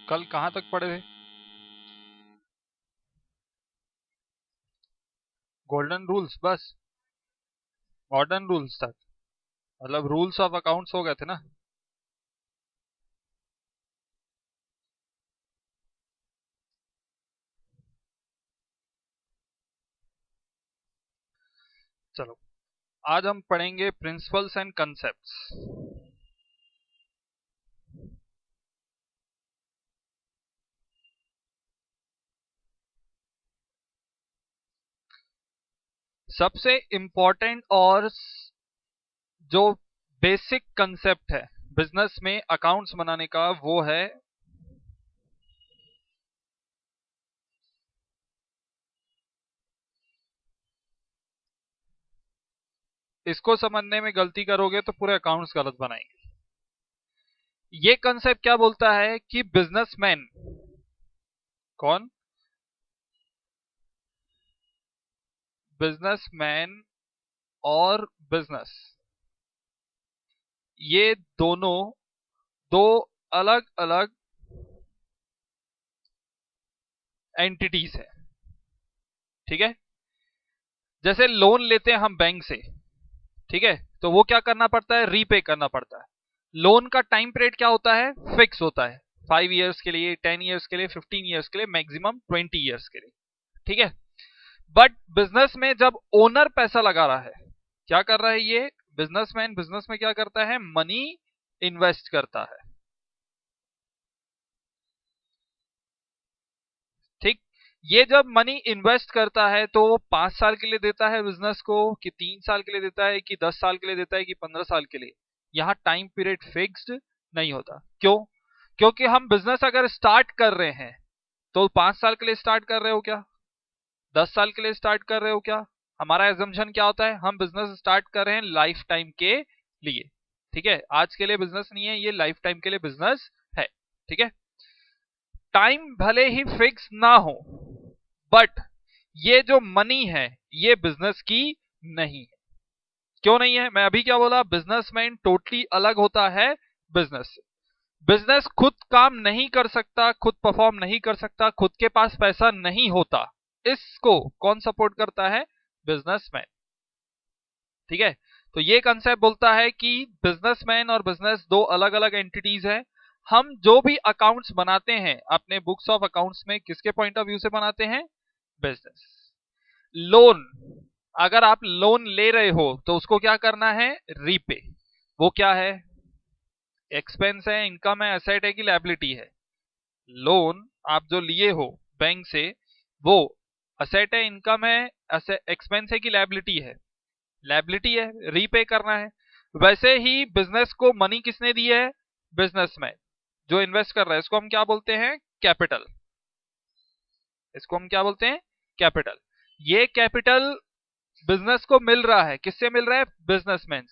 कल कहाँ तक पढ़े थे? गोल्डन रूल्स बस? मॉडर्न रूल्स तक? मतलब रूल्स ऑफ अकाउंट्स हो गए थे ना? चलो, आज हम पढ़ेंगे प्रिंसिपल्स एंड कंसेप्ट्स। सबसे इम्पोर्टेंट और जो बेसिक कंसेप्ट है बिजनेस में अकाउंट्स बनाने का, वो है इसको समझने में गलती करोगे तो पूरे अकाउंट्स गलत बनाएंगे। ये कंसेप्ट क्या बोलता है कि बिजनेसमैन कौन, बिजनेसमैन और बिजनेस, ये दोनों दो अलग अलग एंटिटीज है। ठीक है? जैसे लोन लेते हैं हम बैंक से, ठीक है, तो वो क्या करना पड़ता है, रीपे करना पड़ता है। लोन का टाइम पीरियड क्या होता है, फिक्स होता है। 5 ईयर्स के लिए, 10 ईयर्स के लिए, 15 ईयर्स के लिए, मैक्सिमम 20 ईयर्स के लिए। ठीक है? बट बिजनेस में जब ओनर पैसा लगा रहा है, क्या कर रहा है ये बिजनेसमैन, बिजनेस में क्या करता है, मनी इन्वेस्ट करता है। ठीक? ये जब मनी इन्वेस्ट करता है तो वो 5 साल के लिए देता है बिजनेस को, कि 3 साल के लिए देता है, कि 10 साल के लिए देता है, कि 15 साल के लिए। यहाँ टाइम पीरियड फिक्स्ड नहीं होता। क्यों? क्योंकि हम बिजनेस अगर स्टार्ट कर रहे हैं तो 5 साल के लिए स्टार्ट कर रहे हो क्या, 10 साल के लिए स्टार्ट कर रहे हो क्या? हमारा एजम्पशन क्या होता है, हम बिजनेस स्टार्ट कर रहे हैं लाइफ टाइम के लिए। ठीक है? आज के लिए बिजनेस नहीं है, ये लाइफ टाइम के लिए बिजनेस है। ठीक है? टाइम भले ही फिक्स ना हो, बट ये जो मनी है ये बिजनेस की नहीं है। क्यों नहीं है? मैं अभी क्या बोला, बिजनेसमैन टोटली अलग होता है बिजनेस से। बिजनेस खुद काम नहीं कर सकता, खुद परफॉर्म नहीं कर सकता, खुद के पास पैसा नहीं होता। इसको कौन सपोर्ट करता है, बिजनेसमैन। ठीक है? तो ये कंसेप्ट बोलता है कि बिजनेसमैन और बिजनेस दो अलग अलग एंटिटीज हैं। हम जो भी अकाउंट्स बनाते हैं अपने बुक्स ऑफ अकाउंट्स में, किसके पॉइंट ऑफ व्यू से बनाते हैं, बिजनेस। लोन, अगर आप लोन ले रहे हो तो उसको क्या करना है, रीपे। वो क्या है, एक्सपेंस है, इनकम है, एसेट है कि लायबिलिटी है? लोन आप जो लिए हो बैंक से, वो असेट है, इनकम है, एक्सपेंस है कि लायबिलिटी है? लायबिलिटी है, रीपे करना है। वैसे ही बिजनेस को मनी किसने दी है, बिजनेसमैन जो इन्वेस्ट कर रहा है। इसको हम क्या बोलते हैं, कैपिटल। इसको हम क्या बोलते हैं, कैपिटल। ये कैपिटल बिजनेस को मिल रहा है, किससे मिल रहा है, बिजनेसमैन।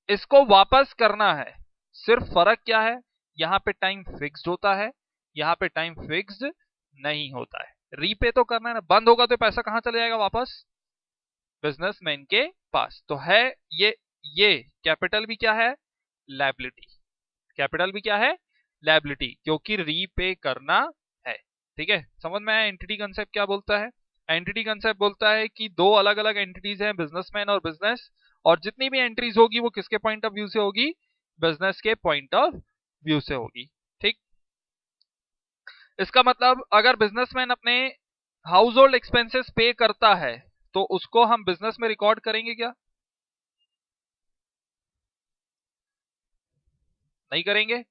इसको वापस करना है। सिर्फ फर्क क्या है, यहां पे टाइम फिक्स्ड होता है, यहां पे टाइम फिक्स्ड नहीं होता है। रीपे तो करना है ना, बंद होगा तो पैसा कहां चले जाएगा वापस, बिजनेसमैन के पास तो है। ये कैपिटल भी क्या है, लायबिलिटी। कैपिटल भी क्या है, लायबिलिटी, क्योंकि रीपे करना है। ठीक है? समझ में आया एंटिटी कंसेप्ट क्या बोलता है? एंटिटी कंसेप्ट बोलता है कि दो अलग अलग एंटिटीज हैं, बिजनेसमैन और बिजनेस, और जितनी भी एंट्रीज होगी वो किसके पॉइंट ऑफ व्यू से होगी, बिजनेस के पॉइंट ऑफ व्यू से होगी। ठीक? इसका मतलब अगर बिजनेसमैन अपने हाउस होल्ड एक्सपेंसेस पे करता है तो उसको हम बिजनेस में रिकॉर्ड करेंगे क्या, नहीं करेंगे?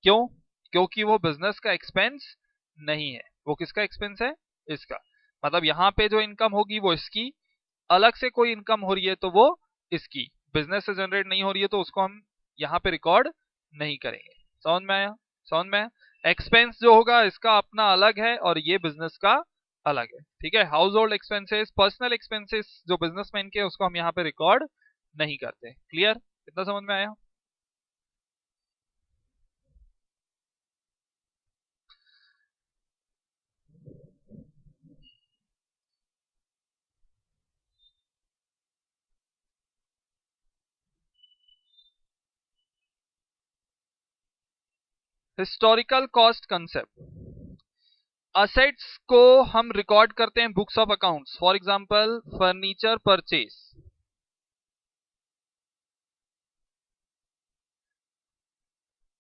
क्यों? क्योंकि वो बिजनेस का एक्सपेंस नहीं है। वो किसका एक्सपेंस है, इसका। मतलब यहां पे जो इनकम होगी वो इसकी, अलग से कोई इनकम हो रही है तो वो इसकी, बिजनेस से जनरेट नहीं हो रही है तो उसको हम यहां पे रिकॉर्ड नहीं करेंगे। समझ में आया? समझ में आया? एक्सपेंस जो होगा इसका अपना अलग है और ये बिजनेस का अलग है। ठीक है? House hold expenses, personal expenses जो बिजनेसमैन के, उसको हम यहाँ पे रिकॉर्ड नहीं करते। क्लियर? कितना समझ में आया? हिस्टोरिकल कॉस्ट कंसेप्ट, असेट्स को हम रिकॉर्ड करते हैं books of accounts. For example furniture purchase,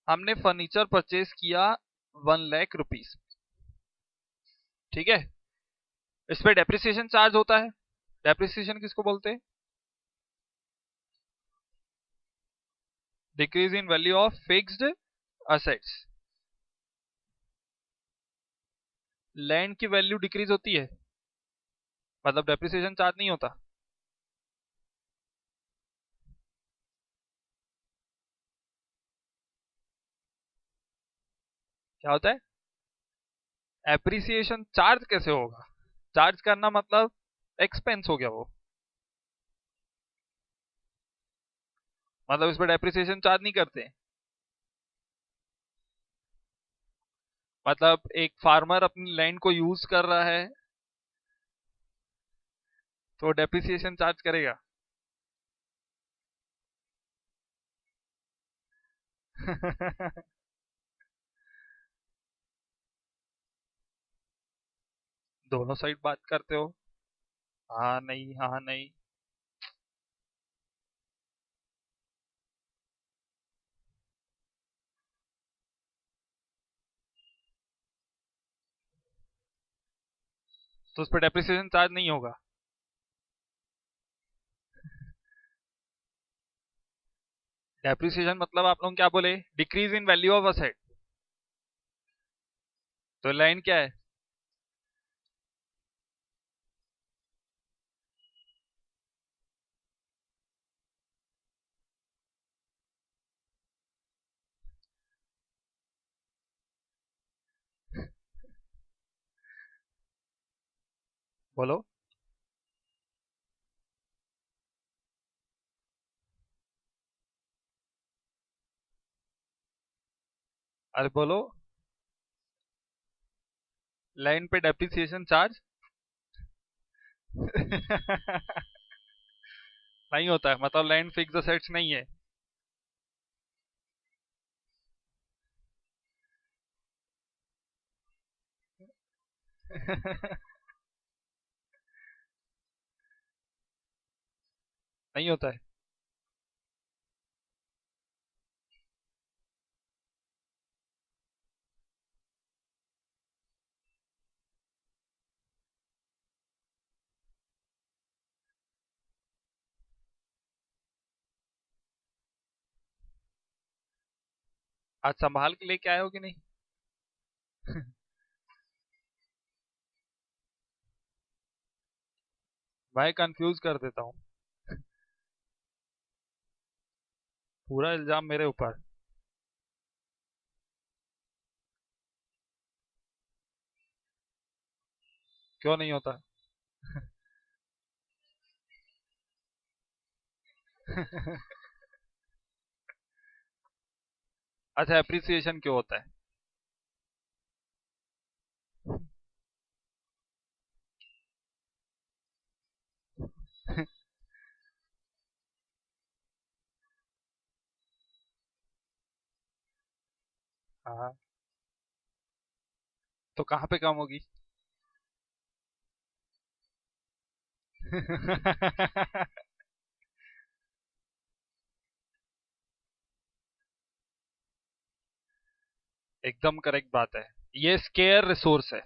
हमने फर्नीचर परचेज किया 1,00,000 रुपीज, ठीक है। इस पे डेप्रिसिएशन चार्ज होता है। डेप्रिसिएशन किसको बोलते हैं? Decrease in value of fixed assets. Land की वैल्यू डिक्रीज होती है, मतलब डेप्रिसिएशन चार्ज नहीं होता। क्या होता है? एप्रिसिएशन चार्ज कैसे होगा? चार्ज करना मतलब एक्सपेंस हो गया वो, मतलब इस पर डेप्रिसिएशन चार्ज नहीं करते। मतलब एक फार्मर अपनी लैंड को यूज कर रहा है तो डेप्रिसिएशन चार्ज करेगा। दोनों साइड बात करते हो, हाँ नहीं हाँ नहीं। तो उस पर डेप्रिसिएशन चार्ज नहीं होगा। डेप्रिसिएशन मतलब आप लोग क्या बोले? Decrease in value of asset. तो लाइन क्या है? बोलो। अरे बोलो। लाइन पे डेप्रिसिएशन चार्ज नहीं होता है, मतलब लैंड फिक्स असेट्स नहीं है। नहीं होता है। आज संभाल के लेके आए हो कि नहीं? भाई कंफ्यूज कर देता हूँ, पूरा इल्जाम मेरे ऊपर। क्यों नहीं होता? अच्छा, अप्रिसिएशन क्यों होता है? हाँ, तो कहाँ पे कम होगी? एकदम करेक्ट बात है। ये स्केयर रिसोर्स है।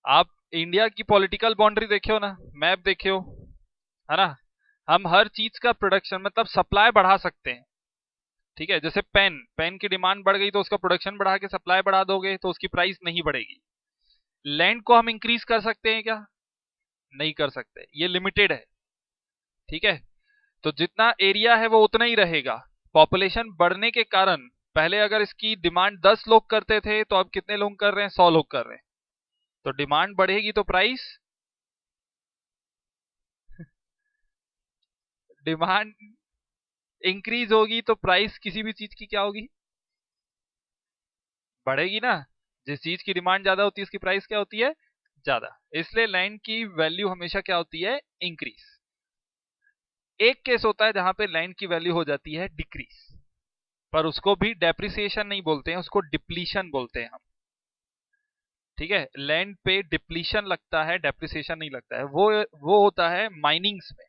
आप इंडिया की पॉलिटिकल बाउंड्री देखे हो ना, मैप देखे हो, है ना। हम हर चीज का प्रोडक्शन मतलब सप्लाई बढ़ा सकते हैं, ठीक है। जैसे पेन, पेन की डिमांड बढ़ गई तो उसका प्रोडक्शन बढ़ा के सप्लाई बढ़ा दोगे तो उसकी प्राइस नहीं बढ़ेगी। लैंड को हम इंक्रीज कर सकते हैं क्या? नहीं कर सकते, ये लिमिटेड है, ठीक है। तो जितना एरिया है वो उतना ही रहेगा। पॉपुलेशन बढ़ने के कारण पहले अगर इसकी डिमांड 10 लोग करते थे तो अब कितने लोग कर रहे हैं? 100 लोग कर रहे हैं। तो डिमांड बढ़ेगी तो प्राइस, डिमांड इंक्रीज होगी तो प्राइस किसी भी चीज की क्या होगी? बढ़ेगी ना। जिस चीज की डिमांड ज्यादा होती है उसकी प्राइस क्या होती है? ज्यादा। इसलिए लैंड की वैल्यू हमेशा क्या होती है? इंक्रीज। एक केस होता है जहां पे लैंड की वैल्यू हो जाती है डिक्रीज, पर उसको भी डेप्रिसिएशन नहीं बोलते हैं, उसको डिप्लीशन बोलते हैं हम। ठीक है, लैंड पे डिप्लीशन लगता है, डेप्रिसिएशन नहीं लगता है। वो होता है माइनिंग्स में।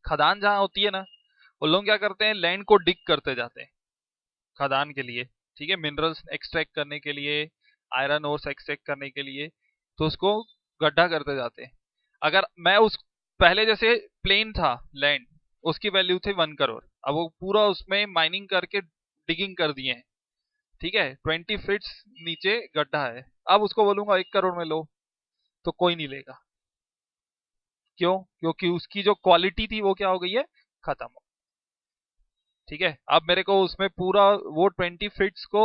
खदान जहां होती है ना, वो लोग क्या करते हैं, लैंड को डिग करते जाते हैं खदान के लिए। ठीक है, मिनरल्स एक्सट्रैक्ट करने के लिए, आयरन ओर्स एक्सट्रैक्ट करने के लिए, तो उसको गड्ढा करते जाते हैं। अगर मैं उस पहले जैसे प्लेन था लैंड, उसकी वैल्यू थी 1 करोड़, अब वो पूरा उसमें माइनिंग करके डिगिंग कर दिए हैं। ठीक है, 20 फीट नीचे गड्ढा है, अब उसको बोलूंगा 1 करोड़ में लो, तो कोई नहीं लेगा। क्यों? क्योंकि उसकी जो क्वालिटी थी वो क्या हो गई है, खत्म हो। ठीक है, अब मेरे को उसमें पूरा वो 20 फीट्स को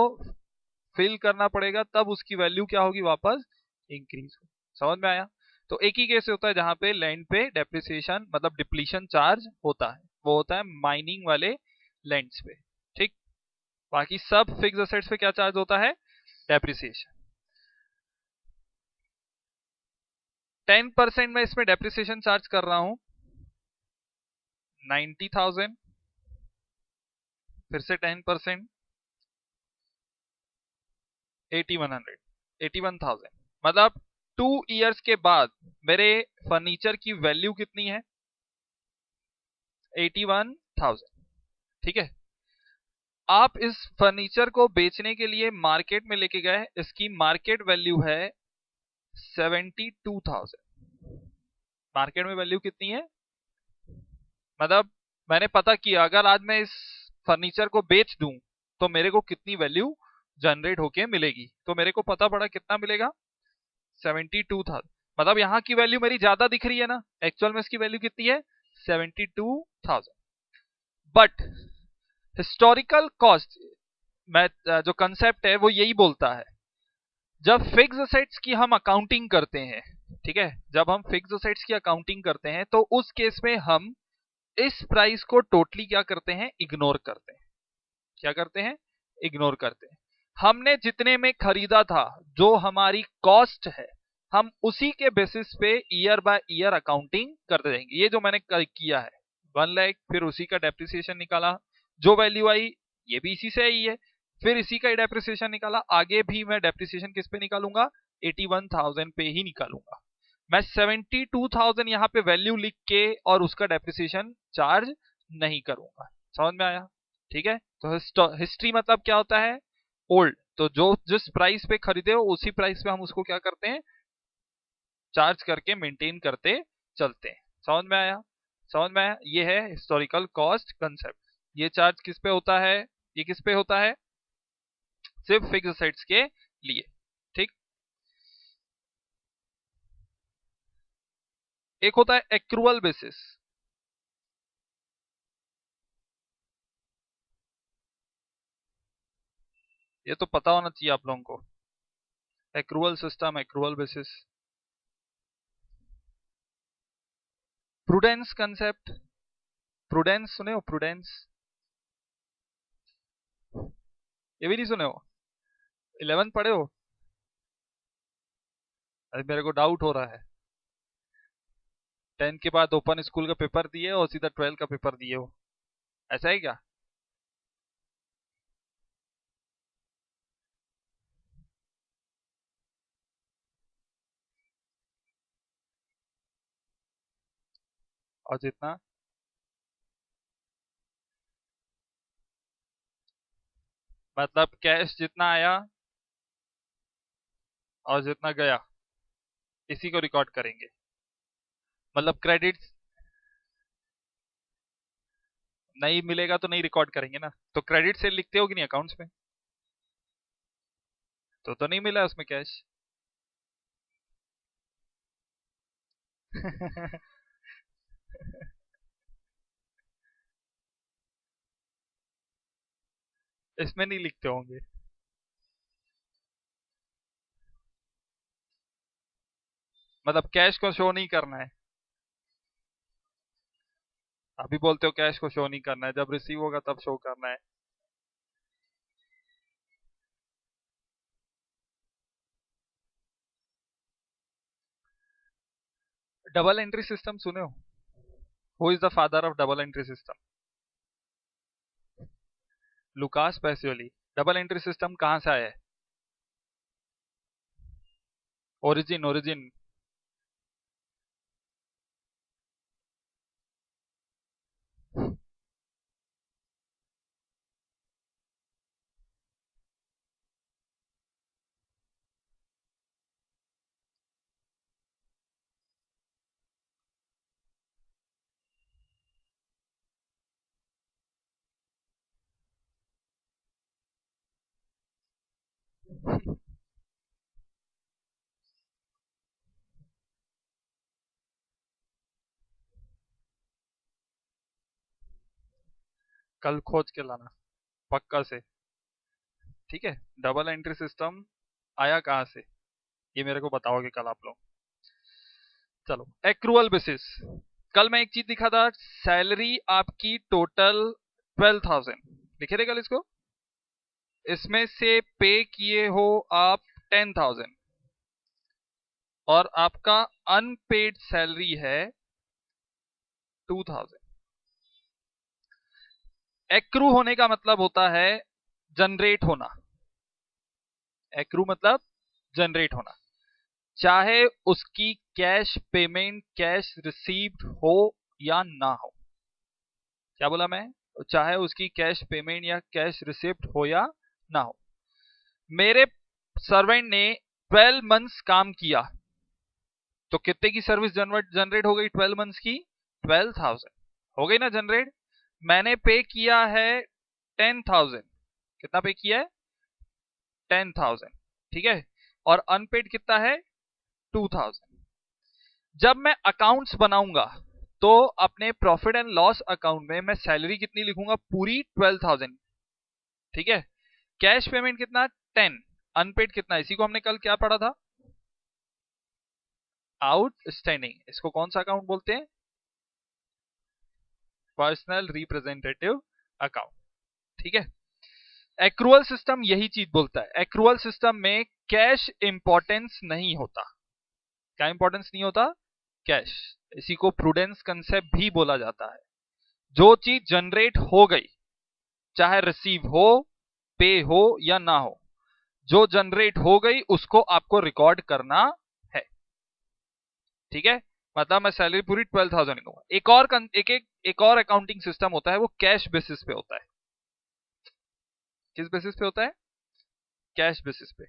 फिल करना पड़ेगा, तब उसकी वैल्यू क्या होगी, वापस इंक्रीज हो। समझ में आया? तो एक ही केस होता है जहां पे लैंड पे डेप्रिसिएशन मतलब डिप्लीशन चार्ज होता है, वो होता है माइनिंग वाले लैंड्स पे। ठीक, बाकी सब फिक्स असेट्स पे क्या चार्ज होता है, डेप्रिसिएशन। 10% में इसमें डेप्रिसिएशन चार्ज कर रहा हूं, 90,000, फिर से 10%, 81,000, मतलब 2 इयर्स के बाद मेरे फर्नीचर की वैल्यू कितनी है, 81,000। ठीक है, आप इस फर्नीचर को बेचने के लिए मार्केट में लेके गए, इसकी मार्केट वैल्यू है 72,000। मार्केट में वैल्यू कितनी है, मतलब मैंने पता किया अगर आज मैं इस फर्नीचर को बेच दूं तो मेरे को कितनी वैल्यू जनरेट होके मिलेगी, तो मेरे को पता पड़ा कितना मिलेगा, 72,000। मतलब यहाँ की वैल्यू मेरी ज्यादा दिख रही है ना, एक्चुअल में इसकी वैल्यू कितनी है, 72,000। बट हिस्टोरिकल कॉस्ट मैं जो कंसेप्ट है वो यही बोलता है, जब फिक्स असेट्स की हम अकाउंटिंग करते हैं, ठीक है, जब हम फिक्स असेट्स की अकाउंटिंग करते हैं तो उस केस में हम इस प्राइस को टोटली क्या करते हैं, इग्नोर करते हैं। क्या करते हैं, इग्नोर करते हैं। हमने जितने में खरीदा था, जो हमारी कॉस्ट है, हम उसी के बेसिस पे ईयर बाय ईयर अकाउंटिंग करते जाएंगे। ये जो मैंने किया है 1 लाख, फिर उसी का डेप्रिसिएशन निकाला, जो वैल्यू आई ये भी इसी से आई है, फिर इसी का डेप्रिसिएशन निकाला, आगे भी मैं डेप्रिसिएशन किस पे निकालूंगा, 81,000 पे ही निकालूंगा। मैं 72,000 यहाँ पे वैल्यू लिख के और उसका डेप्रिसिएशन चार्ज नहीं करूंगा। समझ में आया? ठीक है, तो हिस्ट्री मतलब क्या होता है, ओल्ड, तो जो जिस प्राइस पे खरीदे हो उसी प्राइस पे हम उसको क्या करते हैं, चार्ज करके मेंटेन करते चलते हैं। समझ में आया? समझ में आया? ये है हिस्टोरिकल कॉस्ट कंसेप्ट। ये चार्ज किस पे होता है, ये किस पे होता है, सिर्फ फिक्स असेट्स के लिए। ठीक, एक होता है एक्रूअल बेसिस। ये तो पता होना चाहिए आप लोगों को, accrual system, accrual basis. Prudence concept, prudence सुने हो, प्रूडेंस, ये भी नहीं सुने हो, 11 पढ़े हो? अरे मेरे को डाउट हो रहा है, 10 के बाद ओपन स्कूल का पेपर दिए और सीधा 12 का पेपर दिए हो, ऐसा है क्या? और जितना, मतलब कैश जितना आया और जितना गया, इसी को रिकॉर्ड करेंगे। मतलब क्रेडिट नहीं मिलेगा तो नहीं रिकॉर्ड करेंगे ना, तो क्रेडिट से लिखते हो कि नहीं अकाउंट्स में, तो नहीं मिला उसमें कैश। इसमें नहीं लिखते होंगे। मतलब कैश को शो नहीं करना है, अभी बोलते हो कैश को शो नहीं करना है, जब रिसीव होगा तब शो करना है। डबल एंट्री सिस्टम सुने हो? Who is the father of double entry system? Lucas Pacioli. Double entry system कहां से आया है? Origin origin. कल खोज के लाना पक्का से। ठीक है, डबल एंट्री सिस्टम आया कहां से ये मेरे को बताओगे कल आप लोग। चलो, एक्रूअल बेसिस। कल मैं एक चीज दिखा था, सैलरी आपकी टोटल 12,000 लिखे थे कल इसको। इसमें से पे किए हो आप 10,000 और आपका अनपेड सैलरी है 2,000। एक्रू होने का मतलब होता है जनरेट होना। एक्रू मतलब जनरेट होना, चाहे उसकी कैश पेमेंट कैश रिसीव्ड हो या ना हो। क्या बोला मैं? चाहे उसकी कैश पेमेंट या कैश रिसिप्ट हो या ना हो। मेरे सर्वेंट ने 12 मंथ्स काम किया तो कितने की सर्विस जनरेट हो गई? 12 मंथ्स की 12,000 हो गई ना जनरेट। मैंने पे किया है 10,000। कितना पे किया है? 10,000। ठीक है, और अनपेड कितना है? 2,000। जब मैं अकाउंट्स बनाऊंगा तो अपने प्रॉफिट एंड लॉस अकाउंट में मैं सैलरी कितनी लिखूंगा? पूरी 12,000। ठीक है, कैश पेमेंट कितना? 10। अनपेड कितना? इसी को हमने कल क्या पढ़ा था? आउटस्टैंडिंग। इसको कौन सा अकाउंट बोलते हैं? Personal representative account. ठीक है, एक्रूअल सिस्टम यही चीज बोलता है। एक्रूअल सिस्टम में कैश इंपॉर्टेंस नहीं होता। क्या इंपॉर्टेंस नहीं होता? कैश। इसी को प्रूडेंस कंसेप्ट भी बोला जाता है। जो चीज जनरेट हो गई, चाहे रिसीव हो, पे हो या ना हो, जो जनरेट हो गई उसको आपको रिकॉर्ड करना है। ठीक है, मतलब मैं सैलरी पूरी 12,000 लूंगा। एक और अकाउंटिंग सिस्टम होता है, वो कैश बेसिस पे होता है। किस बेसिस पे होता है? कैश बेसिस पे।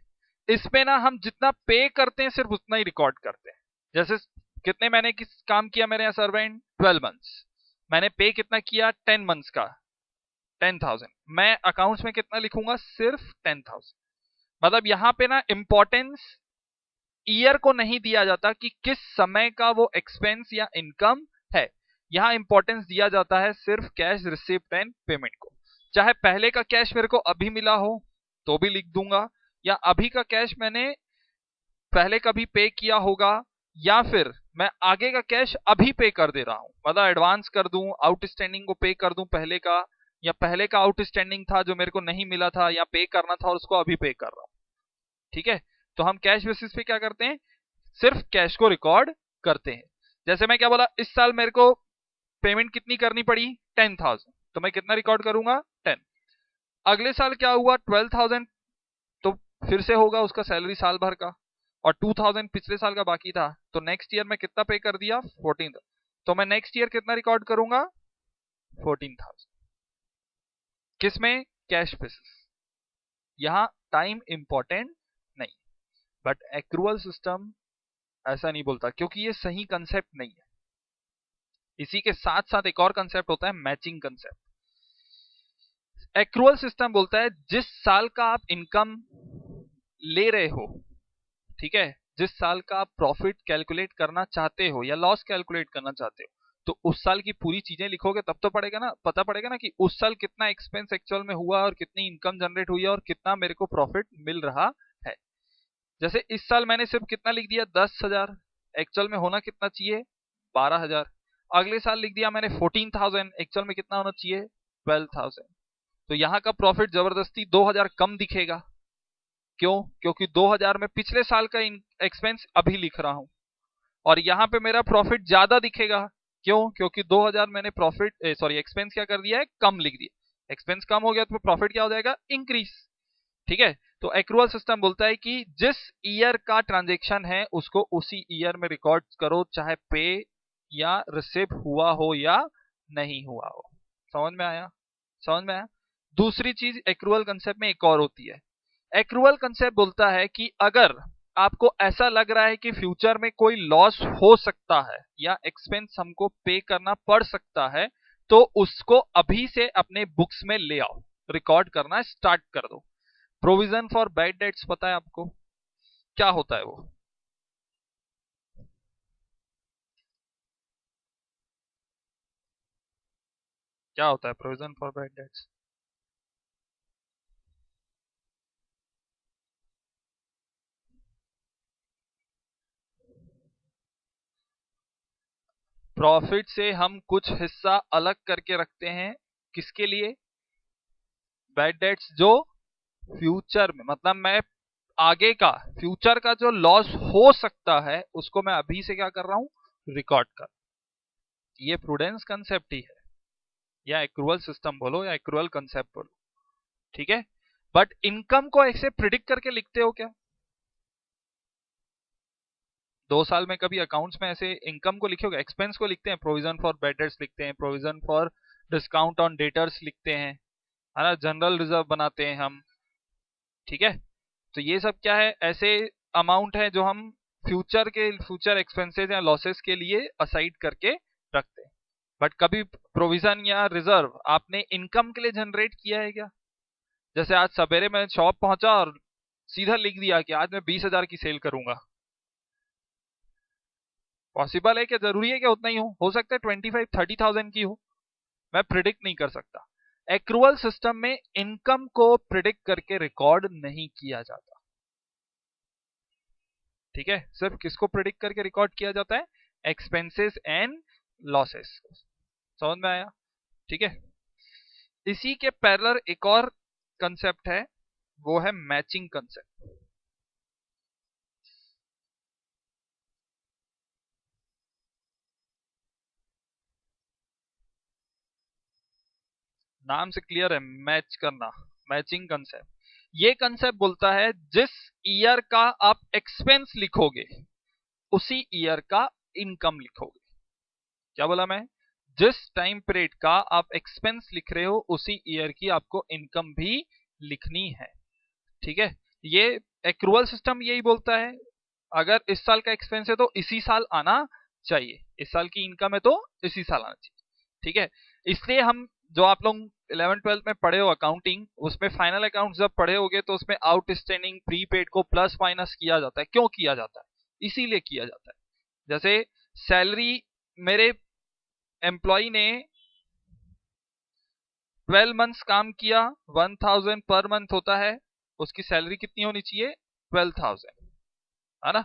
इसमें ना हम जितना पे करते हैं सिर्फ उतना ही रिकॉर्ड करते हैं। जैसे कितने मैंने किस काम किया मेरे यहाँ सर्वेंट? 12 मंथ्स। मैंने पे कितना किया? 10 मंथ्स का 10,000। मैं अकाउंट्स में कितना लिखूंगा? सिर्फ 10,000। मतलब यहां पे ना इंपॉर्टेंस ईयर को नहीं दिया जाता कि किस समय का वो एक्सपेंस या इनकम है। यहां इंपॉर्टेंस दिया जाता है सिर्फ कैश रिसिप्ट एंड पेमेंट को। चाहे पहले का कैश मेरे को अभी मिला हो तो भी लिख दूंगा, या अभी का कैश मैंने पहले कभी पे किया होगा, या फिर मैं आगे का कैश अभी पे कर दे रहा हूं, मतलब एडवांस कर दूं, आउटस्टैंडिंग को पे कर दूं पहले का, या पहले का आउटस्टैंडिंग था जो मेरे को नहीं मिला था या पे करना था और उसको अभी पे कर रहा हूं। ठीक है, तो हम कैश बेसिस पे क्या करते हैं? सिर्फ कैश को रिकॉर्ड करते हैं। जैसे मैं क्या बोला, इस साल मेरे को पेमेंट कितनी करनी पड़ी? 10,000। तो मैं कितना रिकॉर्ड करूंगा? 10। अगले साल क्या हुआ? 12,000। तो फिर से होगा उसका सैलरी साल भर का, और 2,000 पिछले साल का बाकी था, तो नेक्स्ट ईयर में कितना पे कर दिया? 14,000। तो मैं नेक्स्ट ईयर कितना रिकॉर्ड करूंगा? 14,000। किसमें? Cash basis. यहां टाइम इंपॉर्टेंट नहीं, बट एक्रूअल सिस्टम ऐसा नहीं बोलता, क्योंकि ये सही कंसेप्ट नहीं है। इसी के साथ साथ एक और कंसेप्ट होता है, मैचिंग कंसेप्ट। एक्रूअल सिस्टम बोलता है जिस साल का आप इनकम ले रहे हो, ठीक है, जिस साल का आप प्रॉफिट कैलकुलेट करना चाहते हो या लॉस कैलकुलेट करना चाहते हो, तो उस साल की पूरी चीजें लिखोगे तब तो पड़ेगा ना, पता पड़ेगा ना कि उस साल कितना एक्सपेंस एक्चुअल में हुआ और कितनी इनकम जनरेट हुई है और कितना मेरे को प्रॉफिट मिल रहा है। जैसे इस साल मैंने सिर्फ कितना लिख दिया? 10,000। एक्चुअल में होना कितना चाहिए? 12,000। अगले साल लिख दिया मैंने 14,000। एक्चुअल में कितना होना चाहिए? 12,000। तो यहां का प्रॉफिट जबरदस्ती 2,000 कम दिखेगा। क्यों? क्योंकि 2,000 में पिछले साल का एक्सपेंस अभी लिख रहा हूं, और यहां पे मेरा प्रॉफिट ज्यादा दिखेगा। क्यों? क्योंकि 2,000 मैंने प्रॉफिट एक्सपेंस क्या कर दिया है? कम लिख दिया। एक्सपेंस कम हो गया तो प्रॉफिट क्या हो जाएगा, इंक्रीज। ठीक है, तो एक्रूअल सिस्टम बोलता है कि जिस ईयर का ट्रांजेक्शन है उसको उसी ईयर में रिकॉर्ड करो, चाहे पे या रिसीव हुआ हो या नहीं हुआ हो। समझ में आया, समझ में आया। दूसरी चीज एक्रूअल कंसेप्ट में एक और होती है। एक्रूअल कंसेप्ट बोलता है कि अगर आपको ऐसा लग रहा है कि फ्यूचर में कोई लॉस हो सकता है या एक्सपेंस हमको पे करना पड़ सकता है, तो उसको अभी से अपने बुक्स में ले आओ, रिकॉर्ड करना स्टार्ट कर दो। प्रोविजन फॉर बैड डेट्स पता है आपको क्या होता है वो? क्या होता है provision for bad debts? Profit से हम कुछ हिस्सा अलग करके रखते हैं, किसके लिए? बैड डेट्स जो फ्यूचर में, मतलब मैं आगे का फ्यूचर का जो लॉस हो सकता है उसको मैं अभी से क्या कर रहा हूं, रिकॉर्ड कर। ये प्रूडेंस कंसेप्ट ही है, या एक्रूअल सिस्टम बोलो या एक्रूअल कंसेप्ट बोलो। ठीक है, बट इनकम को ऐसे प्रिडिक्ट करके लिखते हो क्या? 2 साल में कभी अकाउंट्स में ऐसे इनकम को लिखे होगा? एक्सपेंस को लिखते हैं, प्रोविजन फॉर बैड डेट्स लिखते हैं, provision for discount on debtors लिखते हैं, है ना, जनरल रिजर्व बनाते हैं हम। ठीक है, तो ये सब क्या है, ऐसे अमाउंट है जो हम फ्यूचर एक्सपेंसेस या लॉसेस के लिए असाइड करके रखते हैं। बट कभी प्रोविजन या रिजर्व आपने इनकम के लिए जनरेट किया है क्या? जैसे आज सवेरे मैं शॉप पहुंचा और सीधा लिख दिया कि आज मैं 20,000 की सेल करूंगा। पॉसिबल है क्या? जरूरी है क्या उतना ही हो सकता है 25-30,000 की हो। मैं प्रिडिक्ट नहीं कर सकता। एक्रूअल सिस्टम में इनकम को प्रिडिक्ट करके रिकॉर्ड नहीं किया जाता। ठीक है, सिर्फ किसको प्रिडिक्ट करके रिकॉर्ड किया जाता है? Expenses and losses. समझ में आया? ठीक है, इसी के पैरेलल एक और कंसेप्ट है, वो है मैचिंग कंसेप्ट। नाम से क्लियर है, मैच करना, मैचिंग कंसेप्ट। ये कंसेप्ट बोलता है जिस ईयर का आप एक्सपेंस लिखोगे उसी ईयर का इनकम लिखोगे। क्या बोला मैं? जिस टाइम पीरियड का आप एक्सपेंस लिख रहे हो उसी ईयर की आपको इनकम भी लिखनी है। ठीक है, ये एक्रूअल सिस्टम यही बोलता है, अगर इस साल का एक्सपेंस है तो इसी साल आना चाहिए, इस साल की इनकम है तो इसी साल आना चाहिए। ठीक है, इसलिए हम जो आप लोग 11th-12th में पढ़े हो अकाउंटिंग, उसमें फाइनल अकाउंट जब पढ़े होगे तो उसमें आउटस्टैंडिंग प्रीपेड को प्लस माइनस किया जाता है। क्यों किया जाता है? इसीलिए किया जाता है। जैसे सैलरी, मेरे एम्प्लॉय ने 12 मंथ्स काम किया, 1,000 पर मंथ होता है, उसकी सैलरी कितनी होनी चाहिए? 12,000, है ना।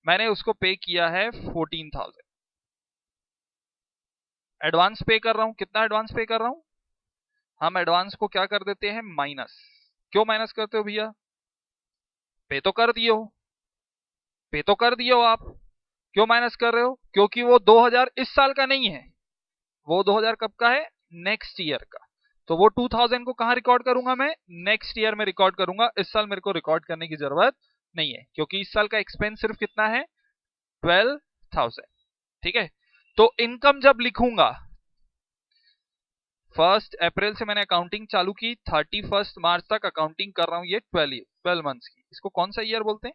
मैंने उसको पे किया है 14,000। एडवांस पे कर रहा हूं, कितना एडवांस पे कर रहा हूं? हम एडवांस को क्या कर देते हैं, माइनस। क्यों माइनस करते हो भैया? पे तो कर दिए हो, पे तो कर दिए हो आप, क्यों माइनस कर रहे हो? क्योंकि वो 2000 इस साल का नहीं है, वो 2000 कब का है? नेक्स्ट ईयर का। तो वो 2000 को कहां रिकॉर्ड करूंगा मैं? नेक्स्ट ईयर में रिकॉर्ड करूंगा। इस साल मेरे को रिकॉर्ड करने की जरूरत नहीं है, क्योंकि इस साल का एक्सपेंस सिर्फ कितना है? 12,000। ठीक है, तो इनकम जब लिखूंगा, 1 अप्रैल से मैंने अकाउंटिंग चालू की, 31 मार्च तक अकाउंटिंग कर रहा हूं, ये 12 मंथ्स की, इसको कौन सा ईयर बोलते हैं?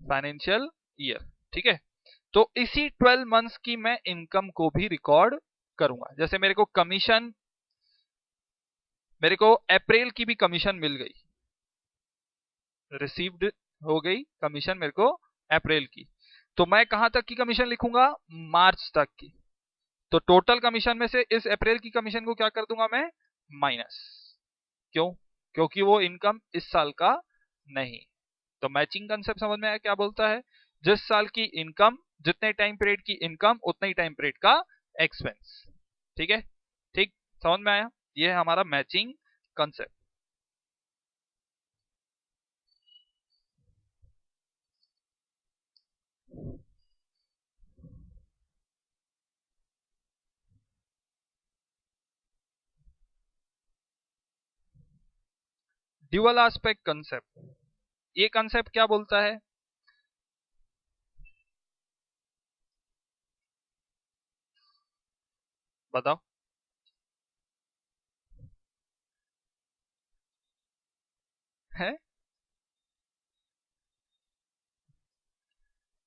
Financial year. ठीक है, तो इसी 12 मंथ्स की मैं इनकम को भी रिकॉर्ड करूंगा। जैसे मेरे को अप्रैल की भी कमीशन मिल गई, रिसीव्ड हो गई कमीशन मेरे को अप्रैल की, तो मैं कहां तक की कमीशन लिखूंगा? मार्च तक की। तो टोटल कमीशन में से इस अप्रैल की कमीशन को क्या कर दूंगा मैं? माइनस। क्यों? क्योंकि वो इनकम इस साल का नहीं। तो मैचिंग कंसेप्ट समझ में आया क्या बोलता है? जिस साल की इनकम, जितने टाइम पीरियड की इनकम उतने ही टाइम पीरियड का एक्सपेंस। ठीक है, ठीक, समझ में आया? ये है हमारा matching concept. Dual aspect concept, ये कंसेप्ट क्या बोलता है? बताओ। है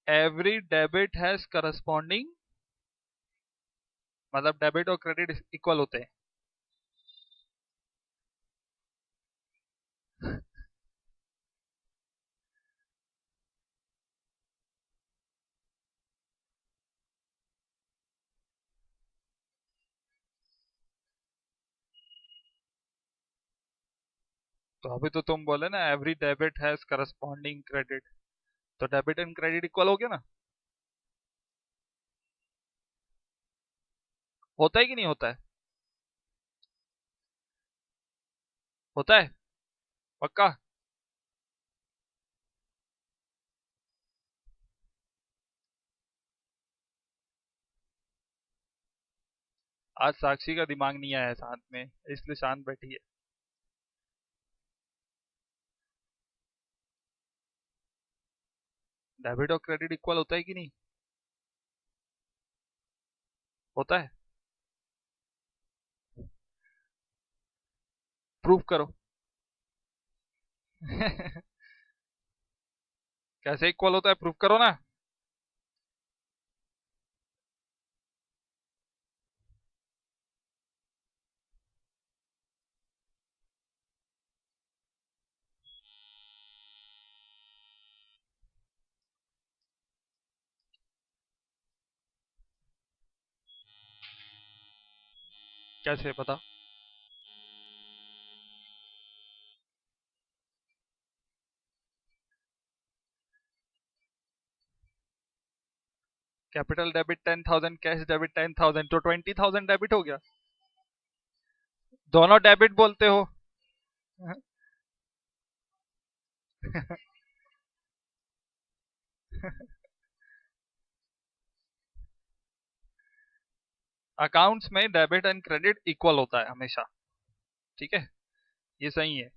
एवरी डेबिट हैज करस्पॉन्डिंग, मतलब डेबिट और क्रेडिट इक्वल होते हैं। तो अभी तो तुम बोले ना every debit has corresponding credit, तो डेबिट एंड क्रेडिट इक्वल हो गया ना? होता है कि नहीं होता है? होता है पक्का? आज साक्षी का दिमाग नहीं आया है साथ में, इसलिए शांत बैठी है। डेबिट और क्रेडिट इक्वल होता है कि नहीं? होता है। प्रूफ करो। कैसे इक्वल होता है, प्रूफ करो ना। कैसे पता? कैपिटल डेबिट 10,000, कैश डेबिट 10,000, तो 20,000 डेबिट हो गया। दोनों डेबिट बोलते हो। अकाउंट्स में डेबिट एंड क्रेडिट इक्वल होता है हमेशा, ठीक है, ये सही है।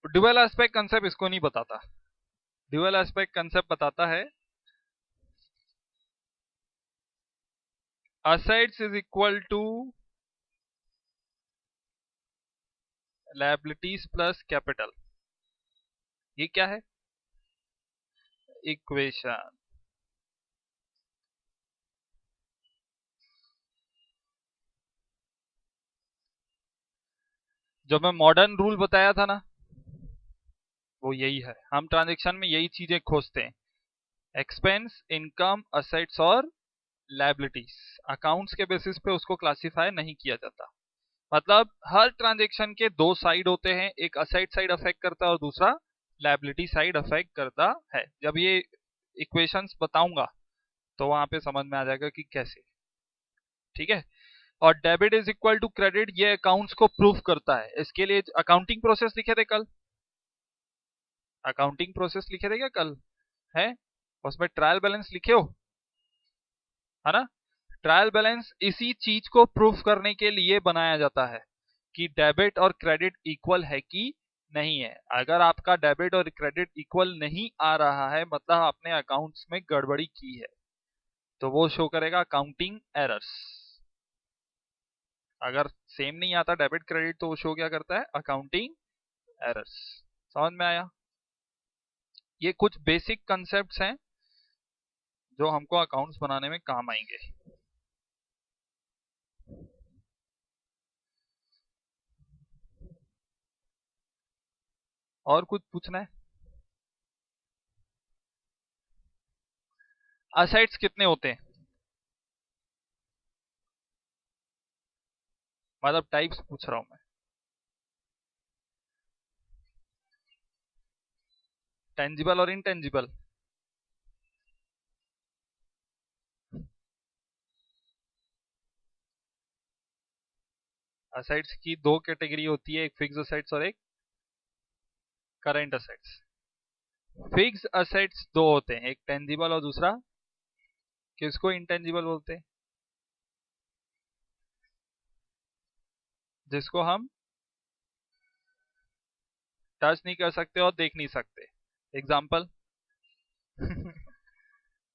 ड्यूअल एस्पेक्ट कंसेप्ट इसको नहीं बताता। ड्यूअल एस्पेक्ट कंसेप्ट बताता है assets is equal to liabilities plus capital. ये क्या है? इक्वेशन। जो मैं मॉडर्न रूल बताया था ना, वो यही है। हम ट्रांजेक्शन में यही चीजें खोजते हैं, एक्सपेंस, इनकम, असेट्स और लायबिलिटीज। अकाउंट्स के बेसिस पे उसको क्लासिफाई नहीं किया जाता। मतलब हर ट्रांजेक्शन के दो साइड होते हैं, एक असेट साइड अफेक्ट करता है और दूसरा लायबिलिटी साइड अफेक्ट करता है। जब ये इक्वेशंस बताऊंगा तो वहां पे समझ में आ जाएगा कि कैसे, ठीक है। और debit is equal to credit, ये अकाउंट्स को प्रूफ करता है। इसके लिए अकाउंटिंग प्रोसेस लिखे थे कल, अकाउंटिंग प्रोसेस लिखे थे क्या कल? है, उसमें ट्रायल बैलेंस लिखे हो, है ना? ट्रायल बैलेंस इसी चीज को प्रूफ करने के लिए बनाया जाता है कि डेबिट और क्रेडिट इक्वल है कि नहीं है। अगर आपका डेबिट और क्रेडिट इक्वल नहीं आ रहा है, मतलब आपने अकाउंट्स में गड़बड़ी की है, तो वो शो करेगा अकाउंटिंग एरर्स। अगर सेम नहीं आता डेबिट क्रेडिट, तो वो शो क्या करता है? Accounting errors. समझ में आया? ये कुछ बेसिक कंसेप्ट्स हैं जो हमको अकाउंट्स बनाने में काम आएंगे। और कुछ पूछना है? असेट्स कितने होते हैं, मतलब टाइप्स पूछ रहा हूं मैं। टेंजिबल और इनटेंजिबल। असेट्स की दो कैटेगरी होती है, एक फिक्स असेट्स और एक करंट असेट्स। फिक्स असेट्स दो होते हैं, एक टेंजिबल और दूसरा किसको इंटेंजिबल बोलते हैं? जिसको हम टच नहीं कर सकते और देख नहीं सकते। एग्जाम्पल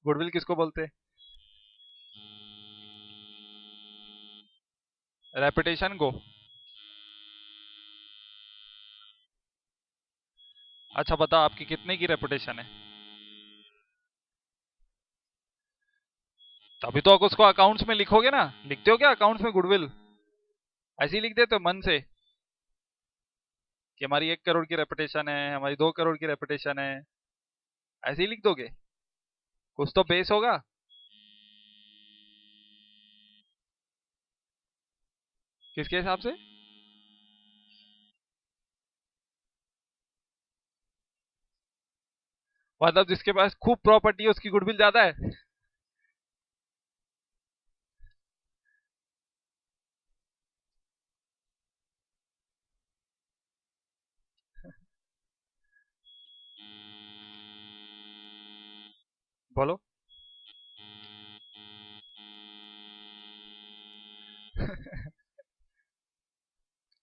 गुडविल किसको बोलते? रेपुटेशन को। अच्छा बताओ आपकी कितने की रेपुटेशन है? तभी तो आप उसको अकाउंट्स में लिखोगे ना। लिखते हो क्या अकाउंट्स में गुडविल? ऐसे ही लिख देते हो मन से कि हमारी 1 करोड़ की रेपुटेशन है, हमारी 2 करोड़ की रेपुटेशन है, ऐसे ही लिख दोगे? कुछ तो बेस होगा। किसके हिसाब से? मतलब जिसके पास खूब प्रॉपर्टी है उसकी गुडविल ज्यादा है? बोलो।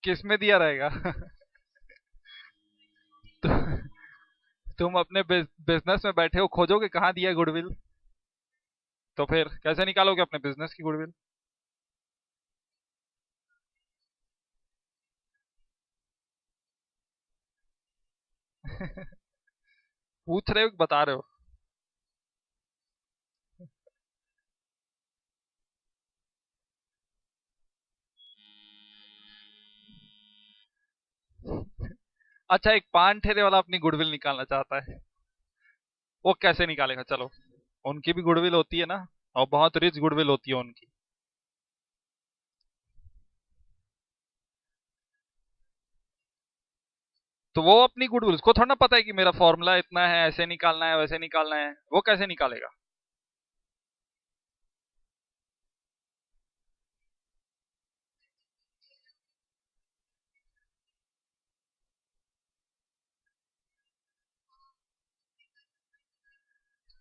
किस में दिया रहेगा? तो, तुम अपने बिजनेस में बैठे हो, खोजोगे कहाँ दिया गुडविल? तो फिर कैसे निकालोगे अपने बिजनेस की गुडविल? पूछ रहे हो कि बता रहे हो? अच्छा, एक पान ठेले वाला अपनी गुडविल निकालना चाहता है, वो कैसे निकालेगा? चलो, उनकी भी गुडविल होती है ना, और बहुत रिच गुडविल होती है उनकी। तो वो अपनी गुडविल, उसको थोड़ा ना पता है कि मेरा फॉर्मूला इतना है, ऐसे निकालना है वैसे निकालना है, वो कैसे निकालेगा?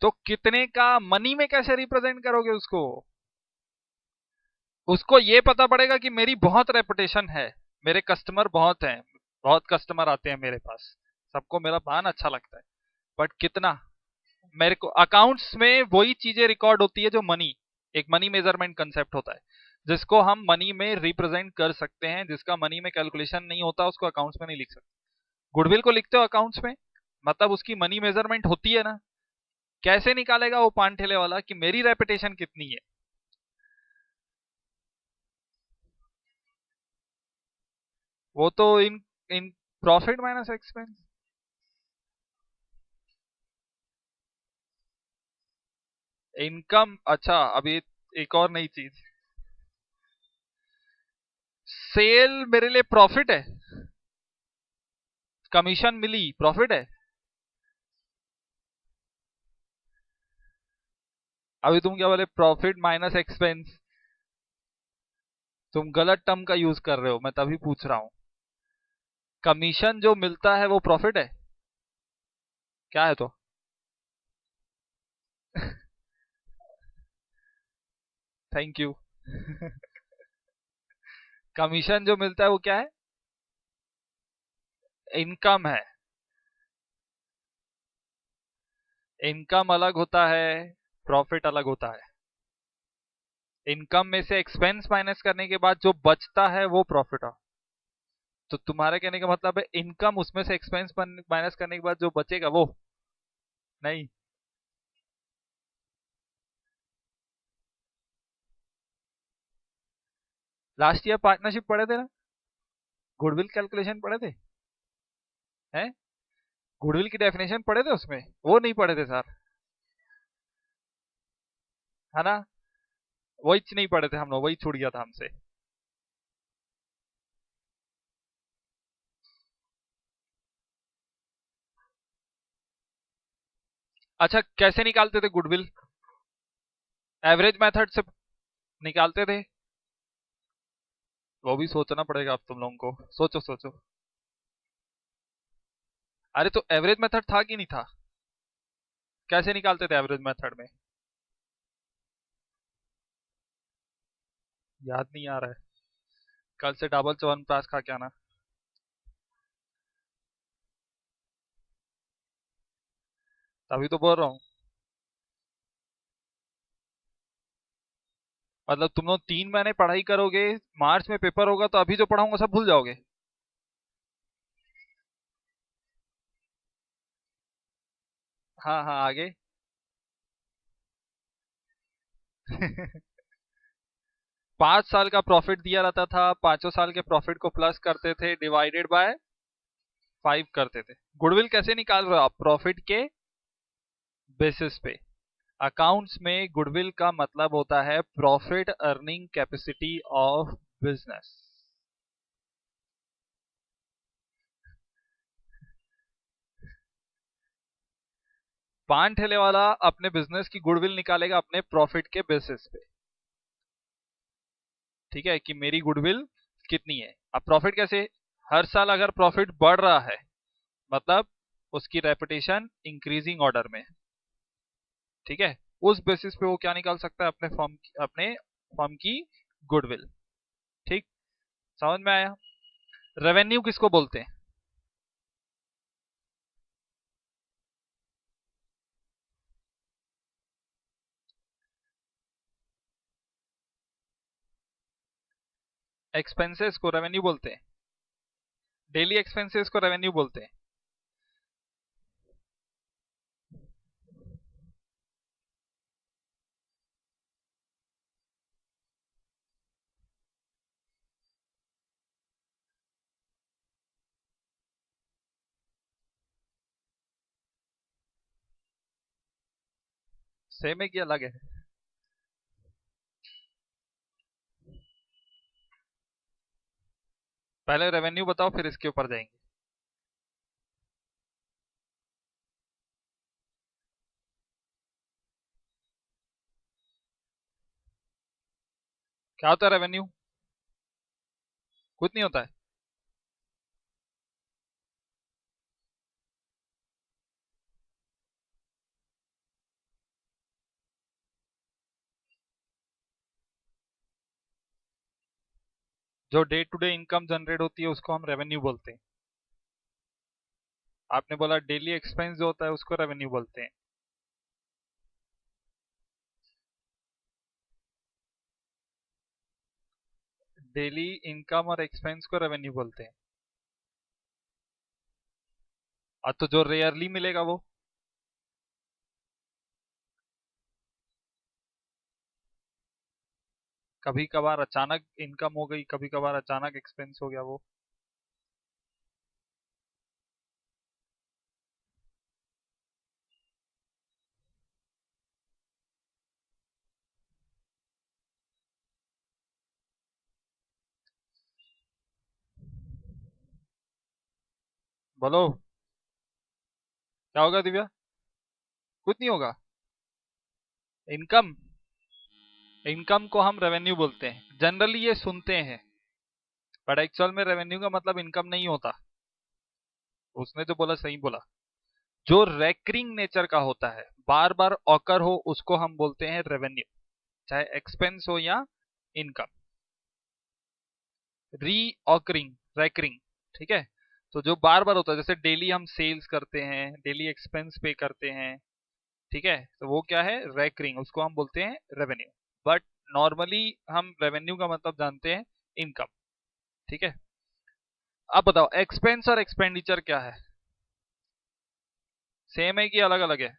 तो कितने का मनी में कैसे रिप्रेजेंट करोगे उसको? उसको ये पता पड़ेगा कि मेरी बहुत रेपुटेशन है, मेरे कस्टमर बहुत हैं, बहुत कस्टमर आते हैं मेरे पास, सबको मेरा पान अच्छा लगता है। बट कितना? मेरे को अकाउंट्स में वही चीजें रिकॉर्ड होती है जो मनी, एक मनी मेजरमेंट कंसेप्ट होता है, जिसको हम मनी में रिप्रेजेंट कर सकते हैं। जिसका मनी में कैलकुलेशन नहीं होता उसको अकाउंट्स में नहीं लिख सकते। गुडविल को लिखते हो अकाउंट्स में, मतलब उसकी मनी मेजरमेंट होती है ना। कैसे निकालेगा वो पान ठेले वाला कि मेरी रेपुटेशन कितनी है? वो तो इन इन प्रॉफिट माइनस एक्सपेंस। इनकम, अच्छा अभी एक और नई चीज, सेल मेरे लिए प्रॉफिट है? कमीशन मिली प्रॉफिट है? अभी तुम क्या बोले, प्रॉफिट माइनस एक्सपेंस? तुम गलत टर्म का यूज कर रहे हो, मैं तभी पूछ रहा हूं। कमीशन जो मिलता है वो प्रॉफिट है? क्या है तो? Thank you. कमीशन जो मिलता है वो क्या है? इनकम है। इनकम अलग होता है, प्रॉफिट अलग होता है। इनकम में से एक्सपेंस माइनस करने के बाद जो बचता है वो प्रॉफिट है। तो तुम्हारे कहने का मतलब है इनकम उसमें से एक्सपेंस माइनस करने के बाद जो बचेगा वो? नहीं। लास्ट ईयर पार्टनरशिप पढ़े थे ना? गुडविल कैलकुलेशन पढ़े थे? हैं? गुडविल की डेफिनेशन पढ़े थे उसमें? वो नहीं पढ़े थे सर, है ना? वही नहीं पढ़े थे हम लोग, वही छूट गया था हमसे। अच्छा, कैसे निकालते थे गुडविल? एवरेज मेथड से निकालते थे? वो भी सोचना पड़ेगा अब तुम लोगों को, सोचो सोचो। अरे तो एवरेज मेथड था कि नहीं था? कैसे निकालते थे एवरेज मेथड में? याद नहीं आ रहा है? कल से डबल च्यवनप्राश खा के आना। तभी तो बोल रहा हूँ। मतलब तुम लोग 3 महीने पढ़ाई करोगे, मार्च में पेपर होगा तो अभी जो पढ़ाऊंगा सब भूल जाओगे। हाँ हाँ, आगे। 5 साल का प्रॉफिट दिया रहता था, 5 साल के प्रॉफिट को प्लस करते थे, डिवाइडेड बाय 5 करते थे। गुडविल कैसे निकाल रहे हो आप? प्रॉफिट के बेसिस पे। अकाउंट्स में गुडविल का मतलब होता है profit earning capacity of business. पान ठेले वाला अपने बिजनेस की गुडविल निकालेगा अपने प्रॉफिट के बेसिस पे। ठीक है, कि मेरी गुडविल कितनी है। अब प्रॉफिट कैसे? हर साल अगर प्रॉफिट बढ़ रहा है मतलब उसकी रेपुटेशन इंक्रीजिंग ऑर्डर में है। ठीक है, उस बेसिस पे वो क्या निकाल सकता है? अपने फर्म की गुडविल। ठीक, समझ में आया? रेवेन्यू किसको बोलते हैं? एक्सपेंसेस को रेवेन्यू बोलते हैं। डेली एक्सपेंसेस को रेवेन्यू बोलते हैं। सेम है कि अलग है? पहले रेवेन्यू बताओ फिर इसके ऊपर जाएंगे। क्या होता है रेवेन्यू? कुछ नहीं होता है। जो day to day income generate होती है उसको हम रेवेन्यू बोलते हैं। आपने बोला डेली एक्सपेंस जो होता है उसको रेवेन्यू बोलते हैं। डेली इनकम और एक्सपेंस को रेवेन्यू बोलते हैं। और तो जो रेयरली मिलेगा वो? कभी कभार अचानक इनकम हो गई, कभी कभार अचानक एक्सपेंस हो गया, वो? बोलो। क्या होगा दिव्या? कुछ नहीं होगा। इनकम, इनकम को हम रेवेन्यू बोलते हैं। जनरली ये सुनते हैं, बट एक्चुअल में रेवेन्यू का मतलब इनकम नहीं होता। उसने जो बोला सही बोला। जो रेकरिंग नेचर का होता है, बार बार ऑकर हो, उसको हम बोलते हैं रेवेन्यू, चाहे एक्सपेंस हो या इनकम। री ऑकरिंग, रेकरिंग। ठीक है, तो जो बार बार होता है, जैसे डेली हम सेल्स करते हैं, डेली एक्सपेंस पे करते हैं। ठीक है, तो वो क्या है? रेकरिंग, उसको हम बोलते हैं रेवेन्यू। बट नॉर्मली हम रेवेन्यू का मतलब जानते हैं इनकम। ठीक है, अब बताओ एक्सपेंस और एक्सपेंडिचर क्या है? सेम है कि अलग अलग है?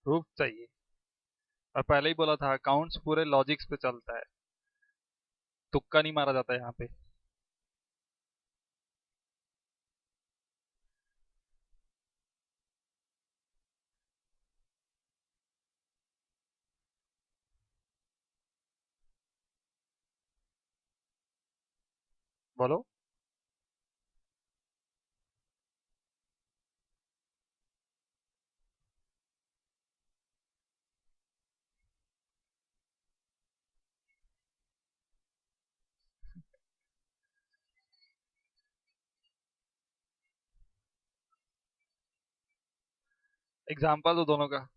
प्रूफ चाहिए? और पहले ही बोला था अकाउंट्स पूरे लॉजिक्स पे चलता है, तुक्का नहीं मारा जाता है यहाँ पे। बोलो। एग्जाम्पल दो दोनों का।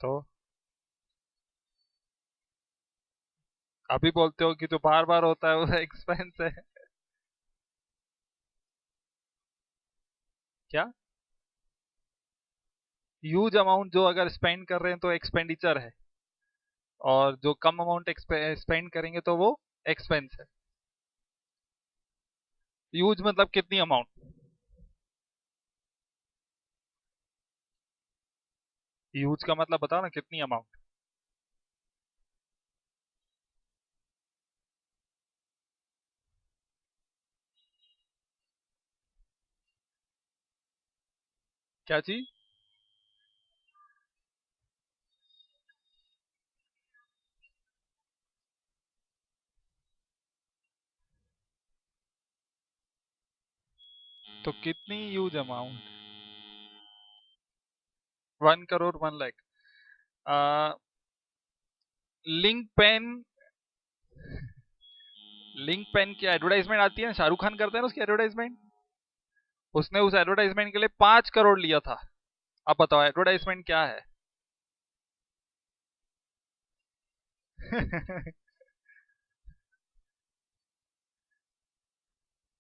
तो अभी बोलते हो कि जो बार बार होता है वो एक्सपेंस है। क्या? ह्यूज अमाउंट जो अगर स्पेंड कर रहे हैं तो एक्सपेंडिचर है, और जो कम अमाउंट स्पेंड करेंगे तो वो एक्सपेंस है। ह्यूज मतलब कितनी अमाउंट? ह्यूज का मतलब बताओ ना, कितनी अमाउंट? क्या चीज? तो कितनी huge amount? 1 crore, 1 lakh. Link pen. Link pen की एडवर्टाइजमेंट आती है ना, शाहरुख खान करते हैं ना उसकी एडवर्टाइजमेंट। उसने उस एडवर्टाइजमेंट के लिए 5 करोड़ लिया था। अब बताओ एडवर्टाइजमेंट क्या है?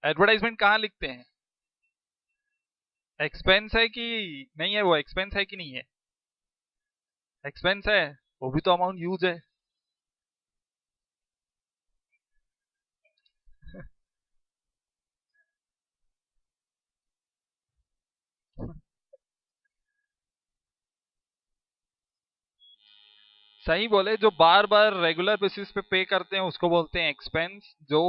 एडवर्टाइजमेंट कहाँ लिखते हैं? एक्सपेंस है कि नहीं है? वो एक्सपेंस है कि नहीं है? एक्सपेंस है। वो भी तो अमाउंट यूज है। सही बोले, जो बार बार रेगुलर बेसिस पे पे करते हैं उसको बोलते हैं एक्सपेंस। जो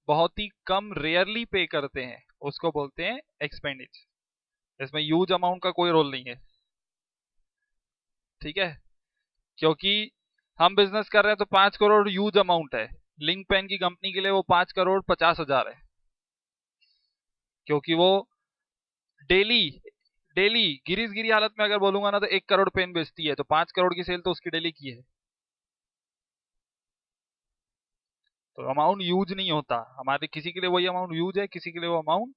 बहुत ही कम रेयरली पे करते हैं उसको बोलते हैं एक्सपेंडिचर। इसमें ह्यूज अमाउंट का कोई रोल नहीं है। ठीक है? क्योंकि हम बिजनेस कर रहे हैं तो 5 करोड़ ह्यूज अमाउंट है। लिंक पेन की कंपनी के लिए वो 5 करोड़ 50 हजार है। क्योंकि वो डेली डेली गिरीश गिरी हालत में अगर बोलूंगा ना तो 1 करोड़ पेन बेचती है, तो 5 करोड़ की सेल तो उसकी डेली की है। तो अमाउंट यूज नहीं होता हमारे, किसी के लिए वही अमाउंट यूज है, किसी के लिए वो अमाउंट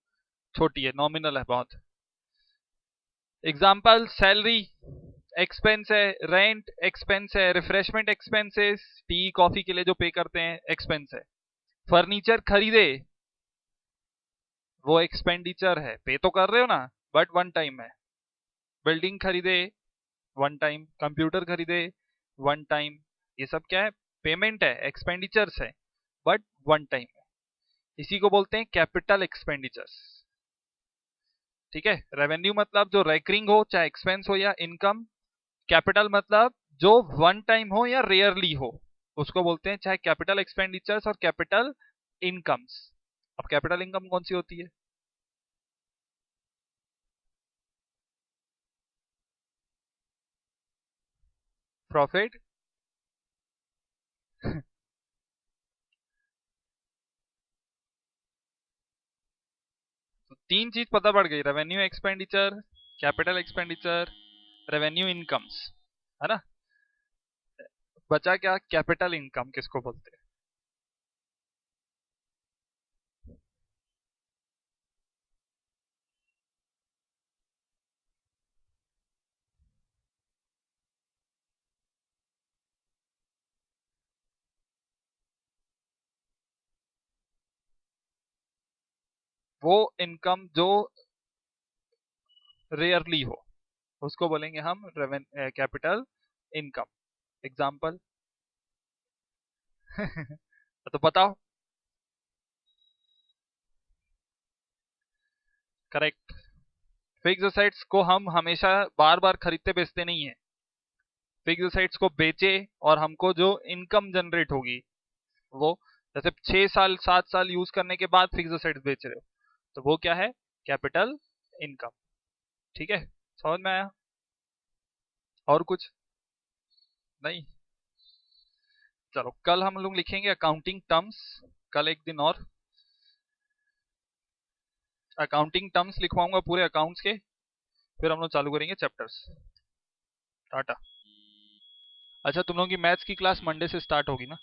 छोटी है, नॉमिनल है बहुत। एग्जाम्पल, सैलरी एक्सपेंस है, रेंट एक्सपेंस है, रिफ्रेशमेंट एक्सपेंसेस, टी कॉफी के लिए जो पे करते हैं एक्सपेंस है। फर्नीचर खरीदे, वो एक्सपेंडिचर है, पे तो कर रहे हो ना, बट वन टाइम है। बिल्डिंग खरीदे, वन टाइम। कंप्यूटर खरीदे, वन टाइम। ये सब क्या है? पेमेंट है, एक्सपेंडिचर्स है, बट वन टाइम है। इसी को बोलते हैं कैपिटल एक्सपेंडिचर्स। ठीक है? रेवेन्यू मतलब जो रेकरिंग हो, चाहे एक्सपेंस हो या इनकम। कैपिटल मतलब जो वन टाइम हो या रेयरली हो, उसको बोलते हैं चाहे कैपिटल एक्सपेंडिचर्स और कैपिटल इनकम्स। अब कैपिटल इनकम कौन सी होती है? प्रॉफिट। तो तीन चीज पता पड़ गई, revenue expenditure, capital expenditure, revenue incomes, है ना? बचा क्या? कैपिटल इनकम किसको बोलते हैं? वो इनकम जो रेयरली हो उसको बोलेंगे हम रेवेन कैपिटल इनकम। एग्जाम्पल। तो बताओ। करेक्ट। फिक्स असेट्स को हम हमेशा बार बार खरीदते बेचते नहीं है। फिक्स असेट्स को बेचे और हमको जो इनकम जनरेट होगी वो, जैसे 6 साल 7 साल यूज करने के बाद फिक्स असेट्स बेच रहे हो, तो वो क्या है? Capital income. ठीक है? समझ में आया? और कुछ? नहीं, चलो कल हम लोग लिखेंगे अकाउंटिंग टर्म्स, कल एक दिन और अकाउंटिंग टर्म्स लिखवाऊंगा पूरे अकाउंट्स के, फिर हम लोग चालू करेंगे चैप्टर्स। टाटा। अच्छा, तुम लोगों की मैथ्स की क्लास मंडे से स्टार्ट होगी ना?